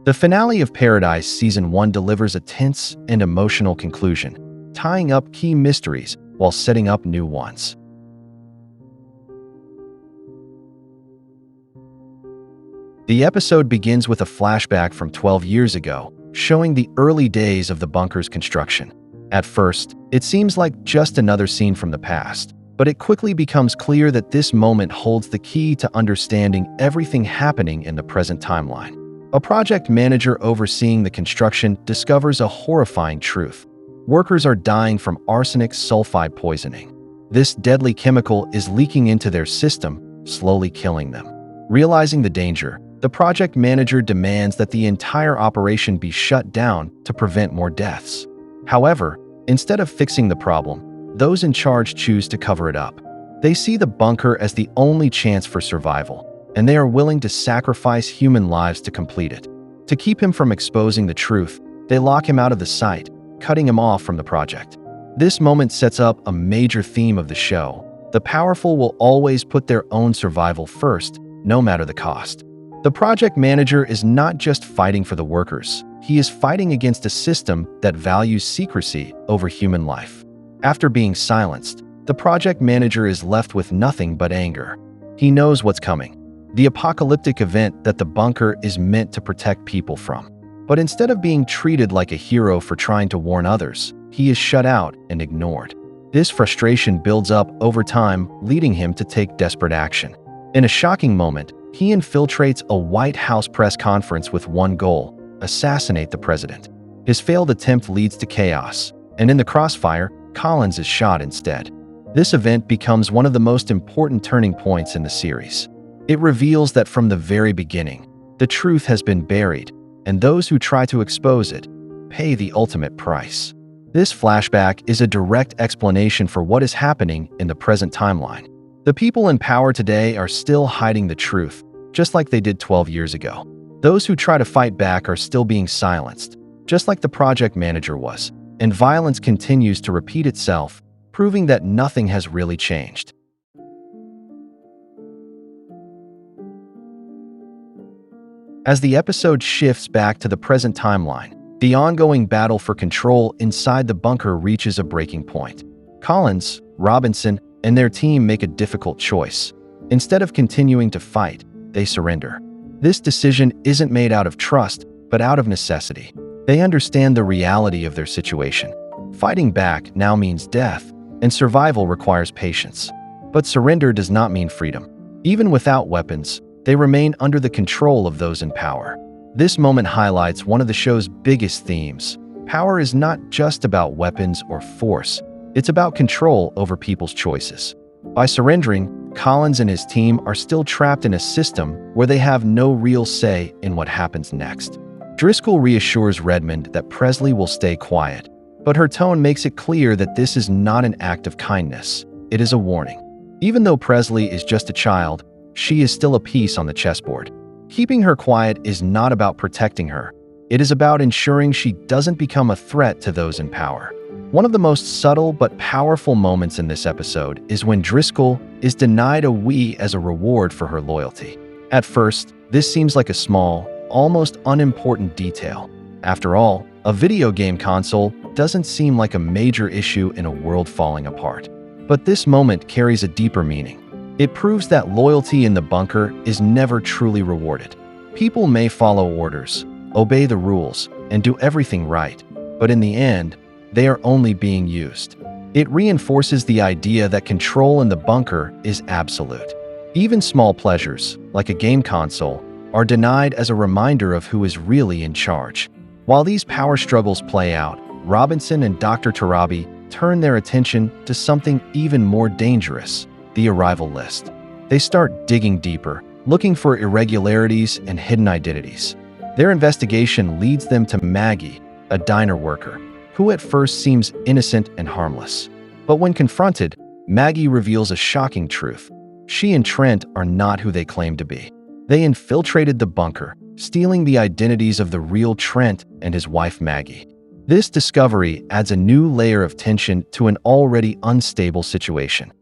The finale of Paradise Season 1 delivers a tense and emotional conclusion, tying up key mysteries while setting up new ones. The episode begins with a flashback from 12 years ago, showing the early days of the bunker's construction. At first, it seems like just another scene from the past, but it quickly becomes clear that this moment holds the key to understanding everything happening in the present timeline. A project manager overseeing the construction discovers a horrifying truth. Workers are dying from arsenic sulfide poisoning. This deadly chemical is leaking into their system, slowly killing them. Realizing the danger, the project manager demands that the entire operation be shut down to prevent more deaths. However, instead of fixing the problem, those in charge choose to cover it up. They see the bunker as the only chance for survival, and they are willing to sacrifice human lives to complete it. To keep him from exposing the truth, they lock him out of the site, cutting him off from the project. This moment sets up a major theme of the show. The powerful will always put their own survival first, no matter the cost. The project manager is not just fighting for the workers. He is fighting against a system that values secrecy over human life. After being silenced, the project manager is left with nothing but anger. He knows what's coming, the apocalyptic event that the bunker is meant to protect people from. But instead of being treated like a hero for trying to warn others, he is shut out and ignored. This frustration builds up over time, leading him to take desperate action. In a shocking moment, he infiltrates a White House press conference with one goal: assassinate the president. His failed attempt leads to chaos, and in the crossfire, Collins is shot instead. This event becomes one of the most important turning points in the series. It reveals that from the very beginning, the truth has been buried, and those who try to expose it pay the ultimate price. This flashback is a direct explanation for what is happening in the present timeline. The people in power today are still hiding the truth, just like they did 12 years ago. Those who try to fight back are still being silenced, just like the project manager was, and violence continues to repeat itself, proving that nothing has really changed. As the episode shifts back to the present timeline, the ongoing battle for control inside the bunker reaches a breaking point. Collins, Robinson, and their team make a difficult choice. Instead of continuing to fight, they surrender. This decision isn't made out of trust, but out of necessity. They understand the reality of their situation. Fighting back now means death, and survival requires patience. But surrender does not mean freedom. Even without weapons, they remain under the control of those in power. This moment highlights one of the show's biggest themes. Power is not just about weapons or force. It's about control over people's choices. By surrendering, Collins and his team are still trapped in a system where they have no real say in what happens next. Driscoll reassures Redmond that Presley will stay quiet, but her tone makes it clear that this is not an act of kindness. It is a warning. Even though Presley is just a child, she is still a piece on the chessboard. Keeping her quiet is not about protecting her. It is about ensuring she doesn't become a threat to those in power. One of the most subtle but powerful moments in this episode is when Driscoll is denied a Wii as a reward for her loyalty. At first, this seems like a small, almost unimportant detail. After all, a video game console doesn't seem like a major issue in a world falling apart. But this moment carries a deeper meaning. It proves that loyalty in the bunker is never truly rewarded. People may follow orders, obey the rules, and do everything right, but in the end, they are only being used. It reinforces the idea that control in the bunker is absolute. Even small pleasures, like a game console, are denied as a reminder of who is really in charge. While these power struggles play out, Robinson and Dr. Torabi turn their attention to something even more dangerous: the arrival list. They start digging deeper, looking for irregularities and hidden identities. Their investigation leads them to Maggie, a diner worker, who at first seems innocent and harmless. But when confronted, Maggie reveals a shocking truth. She and Trent are not who they claim to be. They infiltrated the bunker, stealing the identities of the real Trent and his wife Maggie. This discovery adds a new layer of tension to an already unstable situation.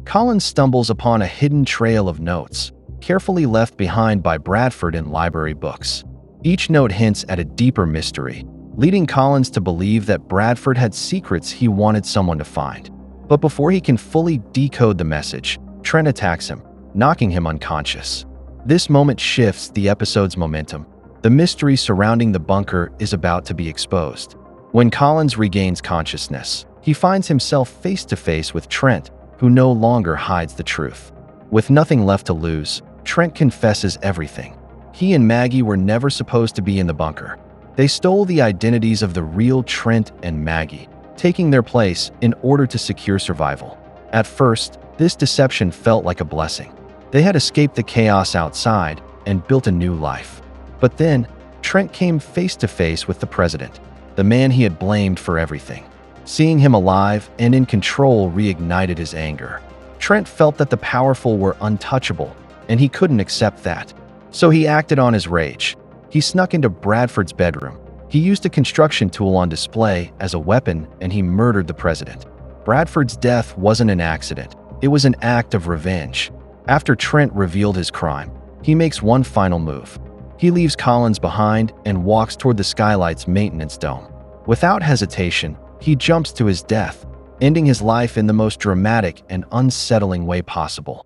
Collins stumbles upon a hidden trail of notes, carefully left behind by Bradford in library books. Each note hints at a deeper mystery, leading Collins to believe that Bradford had secrets he wanted someone to find. But before he can fully decode the message, Trent attacks him, knocking him unconscious. This moment shifts the episode's momentum. The mystery surrounding the bunker is about to be exposed. When Collins regains consciousness, he finds himself face to face with Trent, who no longer hides the truth. With nothing left to lose, Trent confesses everything. He and Maggie were never supposed to be in the bunker. They stole the identities of the real Trent and Maggie, taking their place in order to secure survival. At first, this deception felt like a blessing. They had escaped the chaos outside and built a new life. But then, Trent came face to face with the president, the man he had blamed for everything. Seeing him alive and in control reignited his anger. Trent felt that the powerful were untouchable, and he couldn't accept that. So he acted on his rage. He snuck into Bradford's bedroom. He used a construction tool on display as a weapon, and he murdered the president. Bradford's death wasn't an accident. It was an act of revenge. After Trent revealed his crime, he makes one final move. He leaves Collins behind and walks toward the skylight's maintenance dome. Without hesitation, he jumps to his death, ending his life in the most dramatic and unsettling way possible.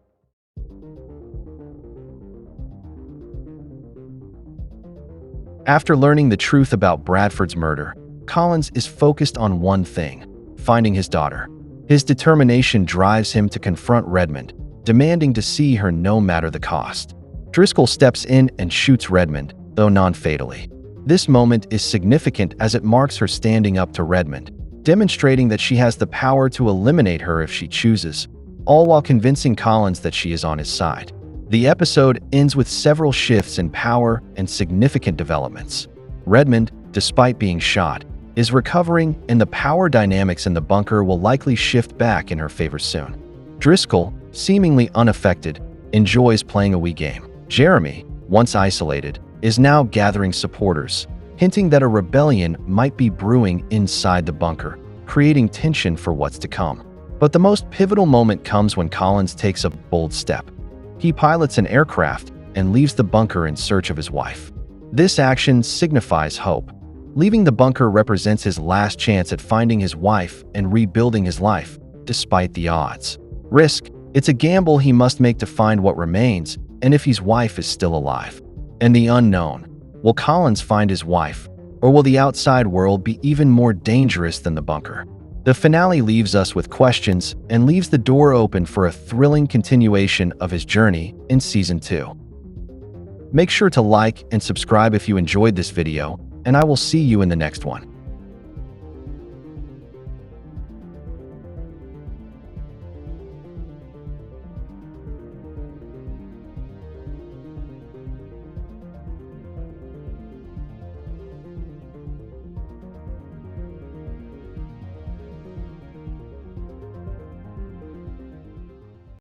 After learning the truth about Bradford's murder, Collins is focused on one thing: finding his daughter. His determination drives him to confront Redmond, demanding to see her no matter the cost. Driscoll steps in and shoots Redmond, though non-fatally. This moment is significant as it marks her standing up to Redmond, demonstrating that she has the power to eliminate her if she chooses, all while convincing Collins that she is on his side. The episode ends with several shifts in power and significant developments. Redmond, despite being shot, is recovering, and the power dynamics in the bunker will likely shift back in her favor soon. Driscoll, seemingly unaffected, enjoys playing a Wii game. Jeremy, once isolated, is now gathering supporters, hinting that a rebellion might be brewing inside the bunker, creating tension for what's to come. But the most pivotal moment comes when Collins takes a bold step. He pilots an aircraft and leaves the bunker in search of his wife. This action signifies hope. Leaving the bunker represents his last chance at finding his wife and rebuilding his life, despite the odds. Risk: it's a gamble he must make to find what remains, and if his wife is still alive. And the unknown: will Collins find his wife, or will the outside world be even more dangerous than the bunker? The finale leaves us with questions and leaves the door open for a thrilling continuation of his journey in Season 2. Make sure to like and subscribe if you enjoyed this video, and I will see you in the next one.